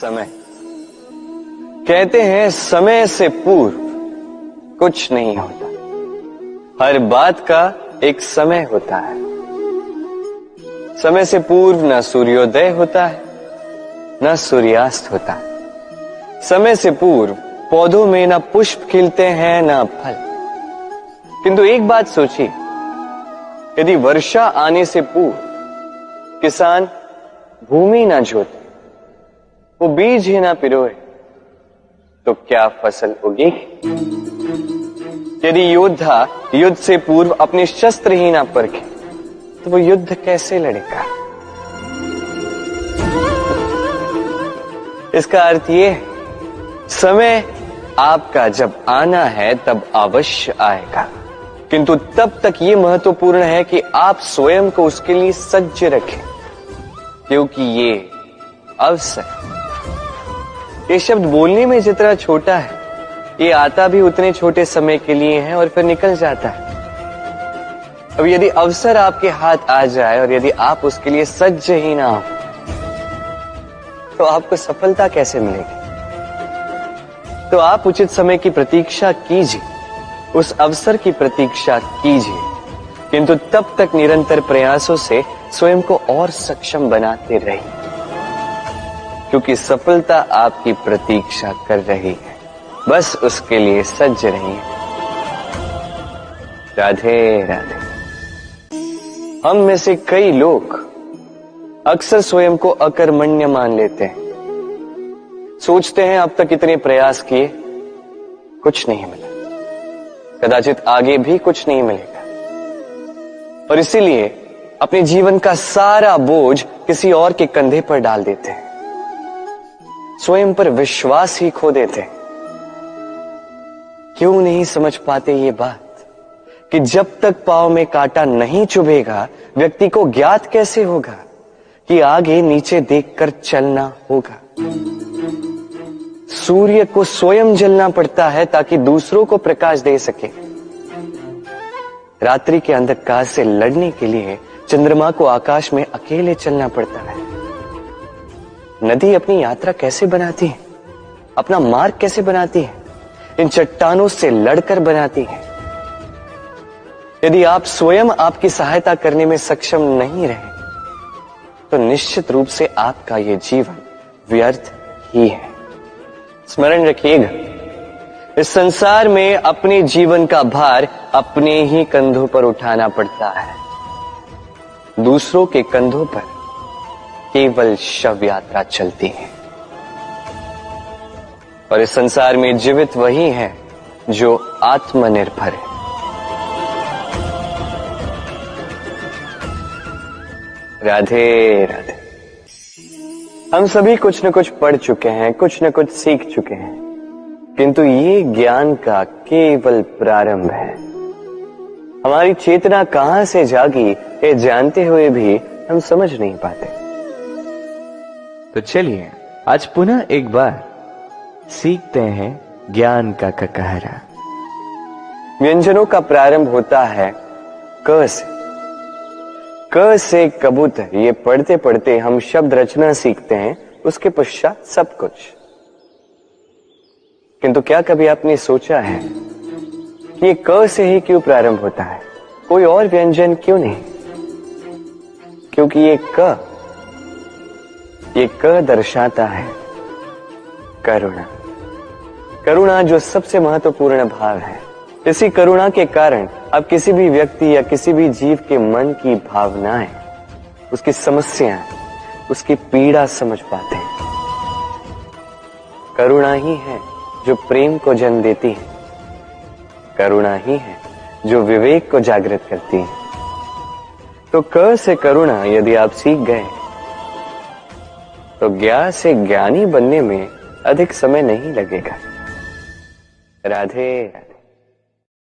समय। कहते हैं समय से पूर्व कुछ नहीं होता, हर बात का एक समय होता है। समय से पूर्व न सूर्योदय होता है न सूर्यास्त होता है। समय से पूर्व पौधों में न पुष्प खिलते हैं न फल। किंतु एक बात सोचिए, यदि वर्षा आने से पूर्व किसान भूमि ना जोते, वो बीज ही ना पिरोए, तो क्या फसल उगेगी? यदि योद्धा युद्ध से पूर्व अपने शस्त्र ही ना परखे, तो वो युद्ध कैसे लड़ेगा? इसका अर्थ ये है, समय आपका जब आना है तब अवश्य आएगा, किंतु तब तक ये महत्वपूर्ण है कि आप स्वयं को उसके लिए सज्ज रखें, क्योंकि ये अवसर, ये शब्द बोलने में जितना छोटा है, ये आता भी उतने छोटे समय के लिए है और फिर निकल जाता है। अब यदि अवसर आपके हाथ आ जाए और यदि आप उसके लिए सज्ज ही ना हो, तो आपको सफलता कैसे मिलेगी? तो आप उचित समय की प्रतीक्षा कीजिए, उस अवसर की प्रतीक्षा कीजिए, किंतु तब तक निरंतर प्रयासों से स्वयं को और सक्षम बनाते रहिए, क्योंकि सफलता आपकी प्रतीक्षा कर रही है। बस उसके लिए सज्ज रहिए। राधे राधे। हम में से कई लोग अक्सर स्वयं को अकर्मण्य मान लेते हैं। सोचते हैं अब तक इतने प्रयास किए, कुछ नहीं मिला, कदाचित आगे भी कुछ नहीं मिलेगा, और इसीलिए अपने जीवन का सारा बोझ किसी और के कंधे पर डाल देते हैं। स्वयं पर विश्वास ही खो देते हैं। क्यों नहीं समझ पाते ये बात कि जब तक पांव में कांटा नहीं चुभेगा, व्यक्ति को ज्ञात कैसे होगा कि आगे नीचे देखकर चलना होगा। सूर्य को स्वयं जलना पड़ता है ताकि दूसरों को प्रकाश दे सके। रात्रि के अंधकार से लड़ने के लिए चंद्रमा को आकाश में अकेले चलना पड़ता है। नदी अपनी यात्रा कैसे बनाती है, अपना मार्ग कैसे बनाती है? इन चट्टानों से लड़कर बनाती है। यदि आप स्वयं आपकी सहायता करने में सक्षम नहीं रहे, तो निश्चित रूप से आपका यह जीवन व्यर्थ ही है। स्मरण रखिएगा, इस संसार में अपने जीवन का भार अपने ही कंधों पर उठाना पड़ता है। दूसरों के कंधों पर केवल शव यात्रा चलती है। और इस संसार में जीवित वही है जो आत्मनिर्भर है। राधे राधे। हम सभी कुछ न कुछ पढ़ चुके हैं, कुछ न कुछ सीख चुके हैं, किंतु ये ज्ञान का केवल प्रारंभ है। हमारी चेतना कहां से जागी, ये जानते हुए भी हम समझ नहीं पाते। तो चलिए आज पुनः एक बार सीखते हैं ज्ञान का ककहरा। व्यंजनों का प्रारंभ होता है क से। क से कबूतर, ये पढ़ते पढ़ते हम शब्द रचना सीखते हैं, उसके पश्चात सब कुछ। किंतु क्या कभी आपने सोचा है कि ये क से ही क्यों प्रारंभ होता है? कोई और व्यंजन क्यों नहीं? क्योंकि ये क दर्शाता है करुणा। करुणा जो सबसे महत्वपूर्ण भाव है। इसी करुणा के कारण आप किसी भी व्यक्ति या किसी भी जीव के मन की भावनाएं, उसकी समस्याएं, उसकी पीड़ा समझ पाते हैं। करुणा ही है जो प्रेम को जन्म देती है। करुणा ही है जो विवेक को जागृत करती है। तो क से करुणा यदि आप सीख गए, तो ज्ञा से ज्ञानी बनने में अधिक समय नहीं लगेगा। राधे राधे।